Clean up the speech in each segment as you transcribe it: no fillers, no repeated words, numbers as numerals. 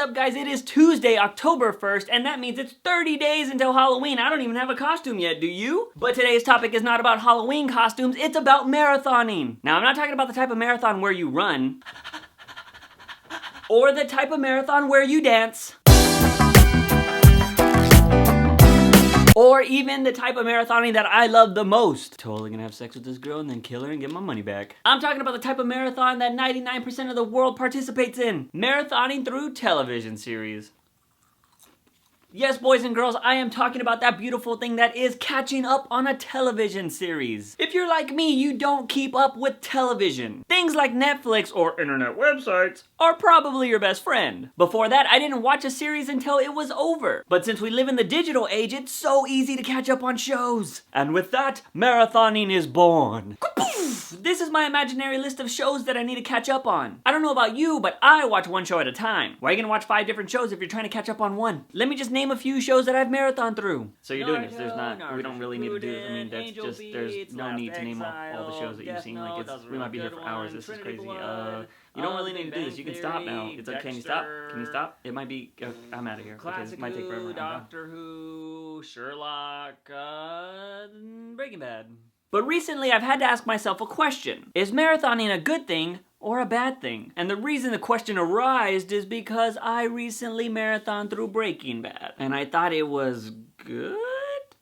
up, guys? It is Tuesday, October 1st, and that means it's 30 days until Halloween. I don't even have a costume yet, do you? But today's topic is not about Halloween costumes, it's about marathoning. Now, I'm not talking about the type of marathon where you run, or the type of marathon where you dance, or even the type of marathoning that I love the most. Totally gonna have sex with this girl and then kill her and get my money back. I'm talking about the type of marathon that 99% of the world participates in. Marathoning through television series. Yes, boys and girls, I am talking about that beautiful thing that is catching up on a television series. If you're like me, you don't keep up with television. Things like Netflix or internet websites are probably your best friend. Before that, I didn't watch a series until it was over. But since we live in the digital age, it's so easy to catch up on shows. And with that, marathoning is born. This is my imaginary list of shows that I need to catch up on. I don't know about you, but I watch one show at a time. Why are you gonna watch 5 different shows if you're trying to catch up on one? Let me just name a few shows that I've marathoned through. So you're doing this, we don't really need to do this. I mean, that's just, there's no need to name all the shows that you've seen. Like, we might be here for hours, this is crazy. You don't really need to do this, you can stop now. It's like, can you stop? Can you stop? It might be, I'm out of here. Classic it might take forever. Doctor Who, Sherlock, Breaking Bad. But recently I've had to ask myself a question. Is marathoning a good thing or a bad thing? And the reason the question arose is because I recently marathoned through Breaking Bad. And I thought it was good?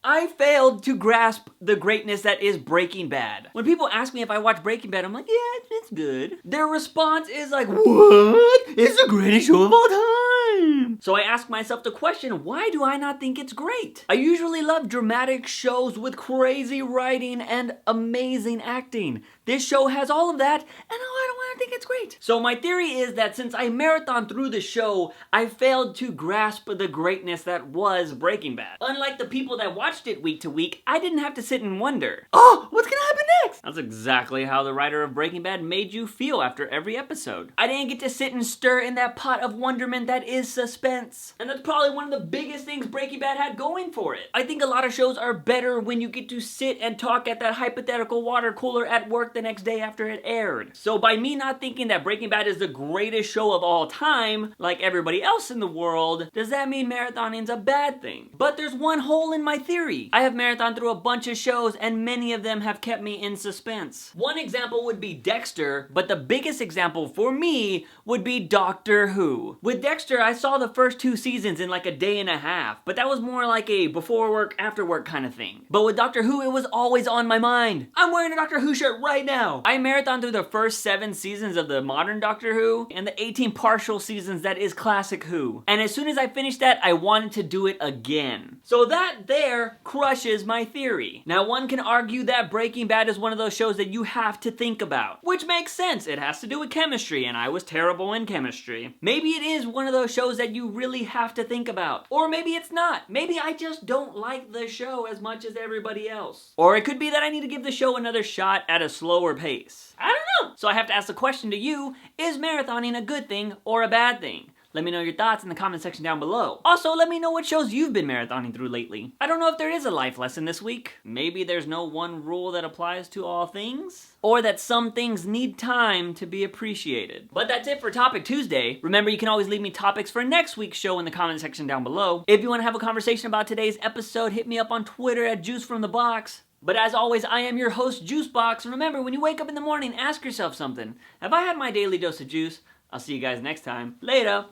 I failed to grasp the greatness that is Breaking Bad. When people ask me if I watch Breaking Bad, I'm like, yeah, it's good. Their response is like, what? It's the greatest show of all time. So I ask myself the question, why do I not think it's great? I usually love dramatic shows with crazy writing and amazing acting. This show has all of that, and I don't want to think it's great. So my theory is that since I marathoned through the show, I failed to grasp the greatness that was Breaking Bad. Unlike the people that watched it week to week, I didn't have to sit and wonder, oh, what's gonna happen next? That's exactly how the writer of Breaking Bad made you feel after every episode. I didn't get to sit and stir in that pot of wonderment that is suspense. And that's probably one of the biggest things Breaking Bad had going for it. I think a lot of shows are better when you get to sit and talk at that hypothetical water cooler at work the next day after it aired. So by me not thinking that Breaking Bad is the greatest show of all time, like everybody else in the world, does that mean marathoning's a bad thing? But there's one hole in my theory. I have marathoned through a bunch of shows and many of them have kept me in suspense. One example would be Dexter, but the biggest example for me would be Doctor Who. With Dexter, I saw the first 2 seasons in like a day and a half, but that was more like a before work, after work kind of thing. But with Doctor Who, it was always on my mind. I'm wearing a Doctor Who shirt right now. I marathoned through the first 7 seasons of the modern Doctor Who and the 18 partial seasons that is classic Who. And as soon as I finished that, I wanted to do it again. So that there crushes my theory. Now, one can argue that Breaking Bad is one of those shows that you have to think about, which makes sense. It has to do with chemistry, and I was terrible in chemistry. Maybe it is one of those shows that you really have to think about. Or maybe it's not. Maybe I just don't like the show as much as everybody else. Or it could be that I need to give the show another shot at a slower pace. I don't know. So I have to ask the question to you, is marathoning a good thing or a bad thing? Let me know your thoughts in the comment section down below. Also, let me know what shows you've been marathoning through lately. I don't know if there is a life lesson this week. Maybe there's no one rule that applies to all things. Or that some things need time to be appreciated. But that's it for Topic Tuesday. Remember, you can always leave me topics for next week's show in the comment section down below. If you want to have a conversation about today's episode, hit me up on Twitter at JUICEfromtheBOX. But as always, I am your host, Juicebox. Remember, when you wake up in the morning, ask yourself something. Have I had my daily dose of juice? I'll see you guys next time. Later.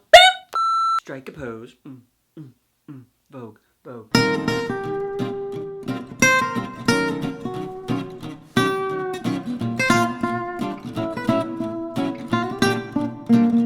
Strike a pose. Vogue, Vogue.